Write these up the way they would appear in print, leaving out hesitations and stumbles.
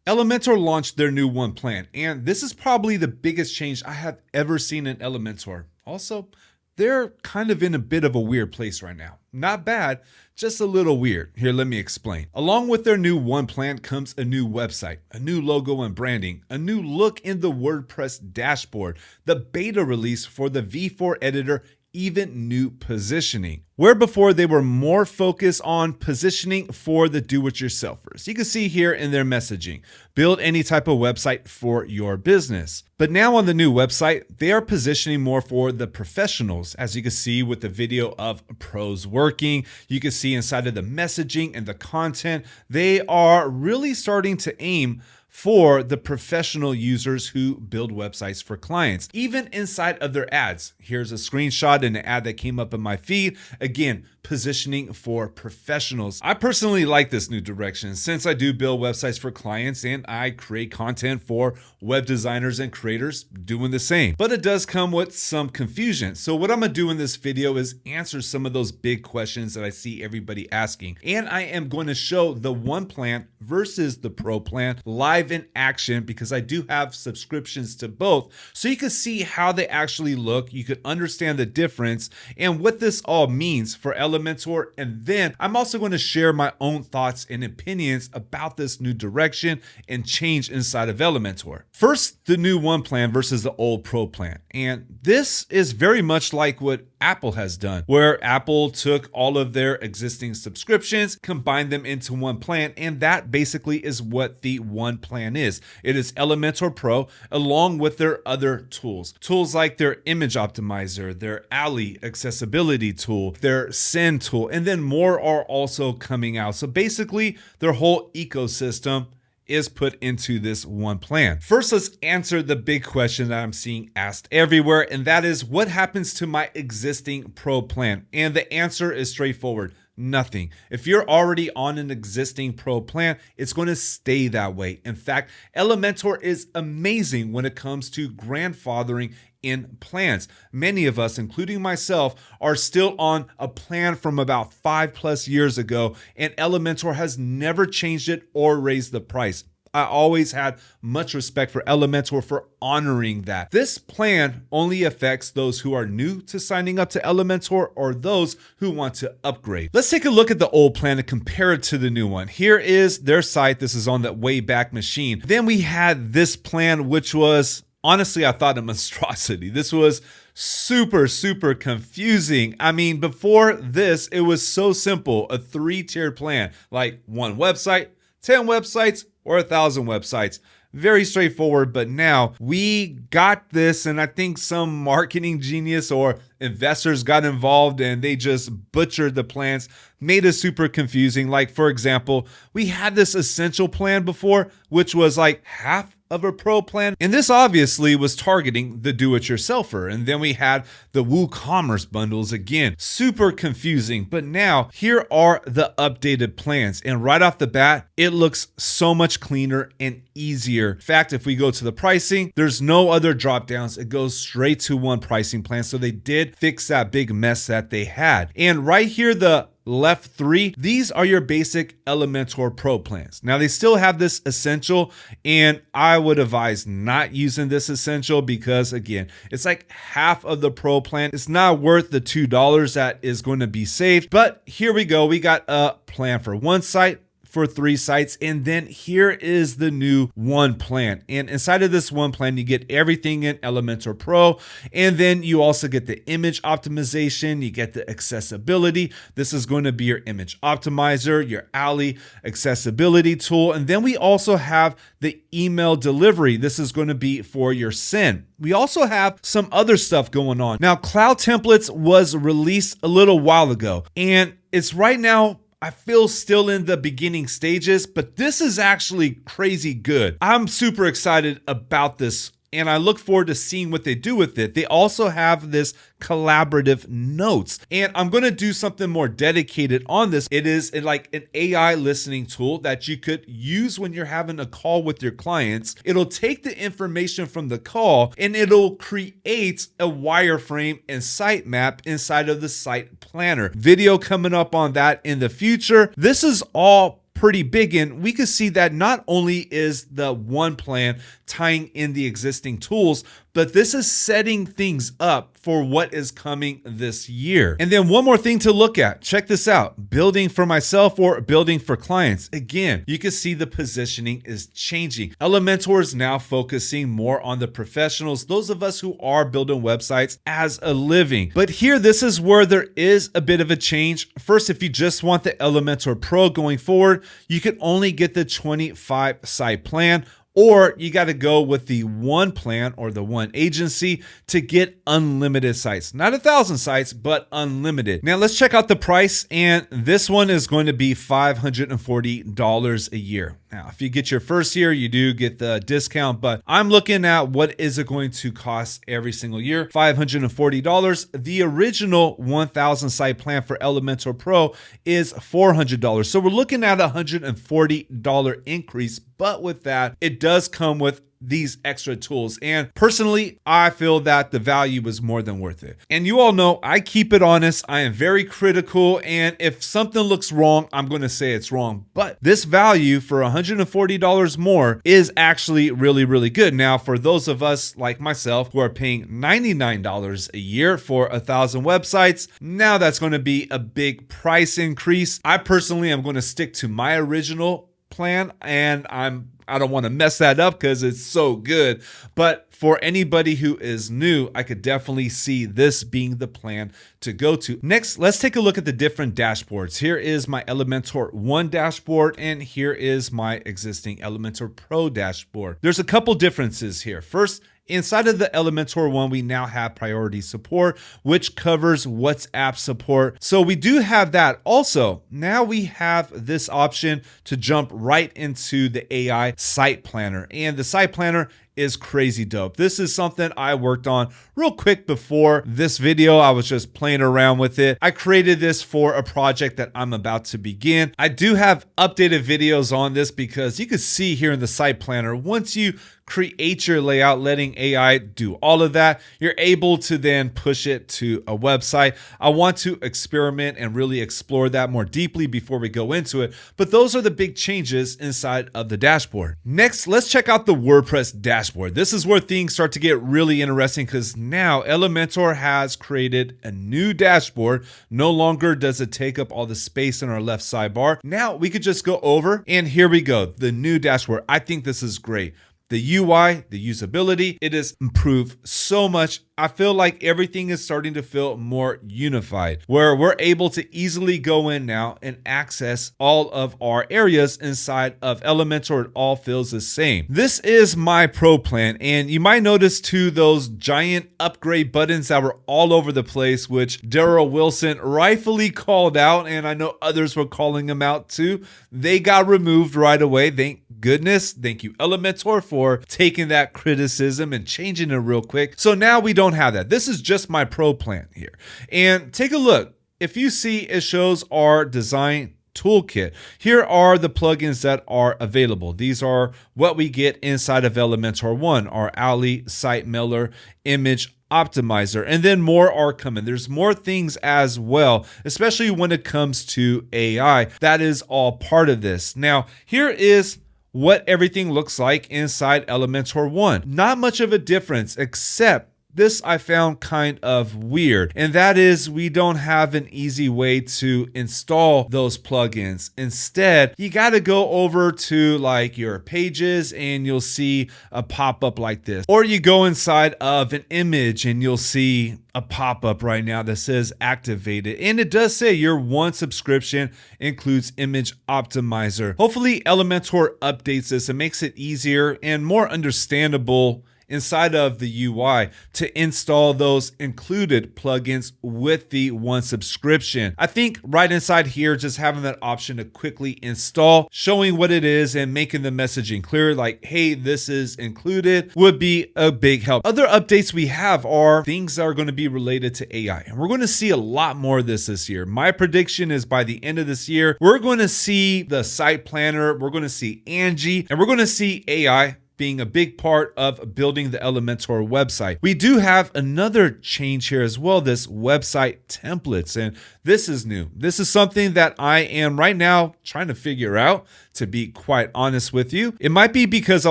Elementor launched their new one plan, and this is probably the biggest change I have ever seen in Elementor. Also, they're kind of in a bit of a weird place right now. Not bad, just a little weird. Here, let me explain. Along with their new one plan comes a new website, a new logo and branding, a new look in the WordPress dashboard, the beta release for the V4 editor, even new positioning. Where before they were more focused on positioning for the do-it-yourselfers. You can see here in their messaging, build any type of website for your business. But now on the new website, they are positioning more for the professionals. As you can see with the video of pros working, you can see inside of the messaging and the content, they are really starting to aim for the professional users who build websites for clients, even inside of their ads. Here's a screenshot and an ad that came up in my feed. Again, positioning for professionals. I personally like this new direction since I do build websites for clients and I create content for web designers and creators doing the same. But it does come with some confusion. So what I'm gonna do in this video is answer some of those big questions that I see everybody asking. And I am going to show the one plan versus the pro plan live in action because I do have subscriptions to both. So you can see how they actually look. You could understand the difference and what this all means for Elementor. And then I'm also going to share my own thoughts and opinions about this new direction and change inside of Elementor. First, the new one plan versus the old pro plan. And this is very much like what Apple has done, where Apple took all of their existing subscriptions, combined them into one plan, and that basically is what the one plan is. It is Elementor Pro along with their other tools. Tools like their image optimizer, their Alley accessibility tool, their send tool, and then more are also coming out. So basically their whole ecosystem is put into this one plan. First, let's answer the big question that I'm seeing asked everywhere, and that is what happens to my existing pro plan? And the answer is straightforward. Nothing. If you're already on an existing pro plan, it's going to stay that way. In fact, Elementor is amazing when it comes to grandfathering in plans. Many of us, including myself, are still on a plan from about 5+ years ago, and Elementor has never changed it or raised the price. I always had much respect for Elementor for honoring that. This plan only affects those who are new to signing up to Elementor or those who want to upgrade. Let's take a look at the old plan and compare it to the new one. Here is their site. This is on that Wayback Machine. Then we had this plan, which was, honestly, I thought a monstrosity. This was super confusing. I mean, before this, it was so simple, a 3-tiered plan, like 1 website, 10 websites, or 1,000 websites. Very straightforward, but now we got this, and I think some marketing genius or investors got involved and they just butchered the plans, made it super confusing. Like, for example, we had this essential plan before, which was like half of a pro plan. And this obviously was targeting the do-it-yourselfer. And then we had the WooCommerce bundles again, super confusing. But now here are the updated plans. And right off the bat, it looks so much cleaner and easier. In fact, if we go to the pricing, there's no other drop downs. It goes straight to one pricing plan. So they did fix that big mess that they had. And right here, the left 3, these are your basic Elementor Pro plans. Now they still have this essential, and I would advise not using this essential because again, it's like half of the pro plan. It's not worth the $2 that is going to be saved. But here we go. We got a plan for 1 site, for 3 sites, and then here is the new one plan. And inside of this one plan, you get everything in Elementor Pro, and then you also get the image optimization, you get the accessibility. This is going to be your image optimizer, your Alley accessibility tool, and then we also have the email delivery. This is going to be for your send. We also have some other stuff going on. Now, Cloud Templates was released a little while ago, and it's right now, I feel, still in the beginning stages, but this is actually crazy good. I'm super excited about this, and I look forward to seeing what they do with it. They also have this collaborative notes, and I'm going to do something more dedicated on this. It is like an AI listening tool that you could use when you're having a call with your clients. It'll take the information from the call and it'll create a wireframe and sitemap inside of the site planner. Video coming up on that in the future. This is all pretty big. And we can see that not only is the one plan tying in the existing tools, but this is setting things up for what is coming this year. And then one more thing to look at. Check this out. Building for myself or building for clients. Again, you can see the positioning is changing. Elementor is now focusing more on the professionals, those of us who are building websites as a living. But here, this is where there is a bit of a change. First, if you just want the Elementor Pro going forward, you can only get the 25 site plan, or you got to go with the one plan or the one agency to get unlimited sites. Not 1,000 sites, but unlimited. Now let's check out the price. And this one is going to be $540 a year. Now, if you get your first year, you do get the discount, but I'm looking at what is it going to cost every single year, $540. The original 1,000 site plan for Elementor Pro is $400. So we're looking at a $140 increase, but with that, it does come with these extra tools. And personally, I feel that the value is more than worth it. And you all know I keep it honest. I am very critical. And if something looks wrong, I'm going to say it's wrong. But this value for $140 more is actually really, really good. Now, for those of us like myself who are paying $99 a year for 1,000 websites, now that's going to be a big price increase. I personally am going to stick to my original plan, and I don't want to mess that up because it's so good. But for anybody who is new, I could definitely see this being the plan to go to. Next, let's take a look at the different dashboards. Here is my Elementor 1 dashboard, and here is my existing Elementor Pro dashboard. There's a couple differences here. First, inside of the Elementor 1, we now have priority support, which covers WhatsApp support. So we do have that. Also, now we have this option to jump right into the AI site planner. And the site planner is crazy dope. This is something I worked on real quick before this video. I was just playing around with it. I created this for a project that I'm about to begin. I do have updated videos on this because you can see here in the site planner, once you create your layout, letting AI do all of that, you're able to then push it to a website. I want to experiment and really explore that more deeply before we go into it. But those are the big changes inside of the dashboard. Next, let's check out the WordPress dashboard. This is where things start to get really interesting because now Elementor has created a new dashboard. No longer does it take up all the space in our left sidebar. Now we could just go over, and here we go. The new dashboard. I think this is great. The UI, the usability, it has improved so much. I feel like everything is starting to feel more unified, where we're able to easily go in now and access all of our areas inside of Elementor. It all feels the same. This is my Pro plan, and you might notice too those giant upgrade buttons that were all over the place, which Daryl Wilson rightfully called out, and I know others were calling them out too. They got removed right away. Thank goodness. Thank you, Elementor, for taking that criticism and changing it real quick. So now we don't have that. This is just my Pro plan here. And take a look. If you see, it shows our design toolkit. Here are the plugins that are available. These are what we get inside of Elementor 1, our Alley, Site Mailer, Image Optimizer, and then more are coming. There's more things as well, especially when it comes to AI. That is all part of this. Now, here is what everything looks like inside Elementor 1. Not much of a difference, except this I found kind of weird, and that is we don't have an easy way to install those plugins. Instead, you got to go over to like your pages and you'll see a pop-up like this. Or you go inside of an image and you'll see a pop-up right now that says activated. And it does say your one subscription includes Image Optimizer. Hopefully Elementor updates this and makes it easier and more understandable inside of the UI to install those included plugins with the one subscription. I think right inside here, just having that option to quickly install, showing what it is and making the messaging clear, like, hey, this is included, would be a big help. Other updates we have are things that are going to be related to AI. And we're going to see a lot more of this year. My prediction is by the end of this year, we're going to see the site planner, we're going to see Angie, and we're going to see AI being a big part of building the Elementor website. We do have another change here as well, this website templates, and this is new. This is something that I am right now trying to figure out, to be quite honest with you. It might be because I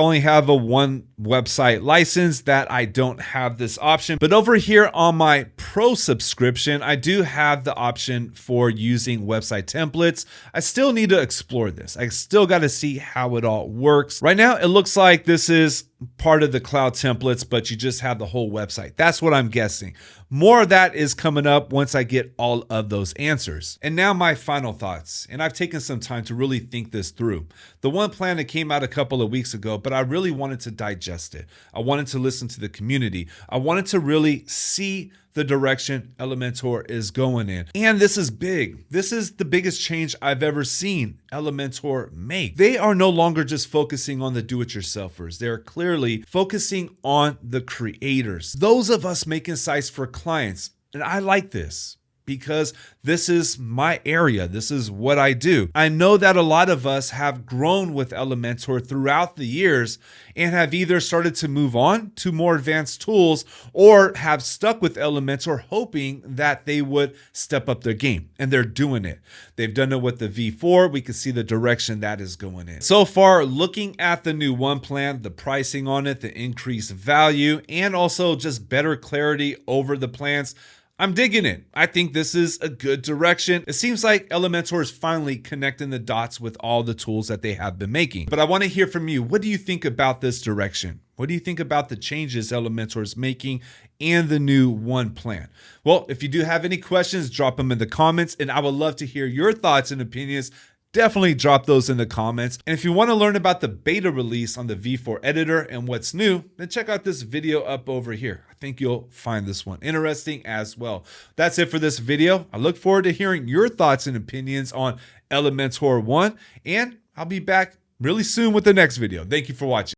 only have a one website license that I don't have this option, but over here on my Pro subscription, I do have the option for using website templates. I still need to explore this. I still got to see how it all works. Right now, it looks like this is part of the cloud templates, but you just have the whole website. That's what I'm guessing. More of that is coming up once I get all of those answers. And now my final thoughts, and I've taken some time to really think this through. The one plan that came out a couple of weeks ago, but I really wanted to digest it. I wanted to listen to the community. I wanted to really see the direction Elementor is going in. And this is big. This is the biggest change I've ever seen Elementor make. They are no longer just focusing on the do-it-yourselfers. They're clearly focusing on the creators, those of us making sites for clients. And I like this, because this is my area. This is what I do. I know that a lot of us have grown with Elementor throughout the years and have either started to move on to more advanced tools or have stuck with Elementor hoping that they would step up their game, and they're doing it. They've done it with the V4. We can see the direction that is going in. So far, looking at the new one plan, the pricing on it, the increased value, and also just better clarity over the plans, I'm digging it. I think this is a good direction. It seems like Elementor is finally connecting the dots with all the tools that they have been making. But I want to hear from you. What do you think about this direction? What do you think about the changes Elementor is making and the new one plan? Well, if you do have any questions, drop them in the comments, and I would love to hear your thoughts and opinions. Definitely drop those in the comments. And if you want to learn about the beta release on the V4 editor and what's new, then check out this video up over here. I think you'll find this one interesting as well. That's it for this video. I look forward to hearing your thoughts and opinions on Elementor 1, and I'll be back really soon with the next video. Thank you for watching.